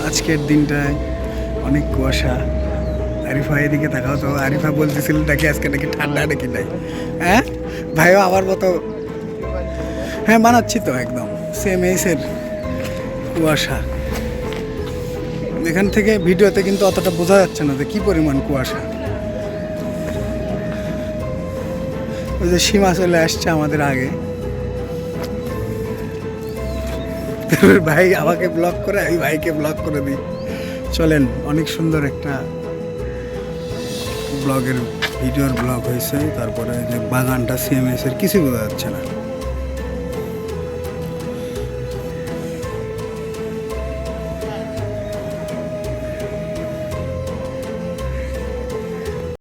আজকের দিনটায় অনেক কুয়াশা। আরিফা এদিকে তাকাও তো, আরিফা বলতেছিল নাকি আজকে নাকি ঠান্ডা নাকি নাই। হ্যাঁ ভাইও আমার মতো, হ্যাঁ বানাচ্ছি তো একদম সেম এইসের কুয়াশা। এখান থেকে ভিডিওতে কিন্তু অতটা বোঝা যাচ্ছে না যে কী পরিমাণ কুয়াশা। ওই যে সীমা চলে আসছে আমাদের আগে, ভাই আমাকে ব্লক করে আমি ভাইকে ব্লক করে দিই। চলেন, অনেক সুন্দর একটা ভিডিওর ব্লগ হয়েছে। তারপরে যে বাগানটা সিএমএস এর কিছু বোঝা যাচ্ছে না।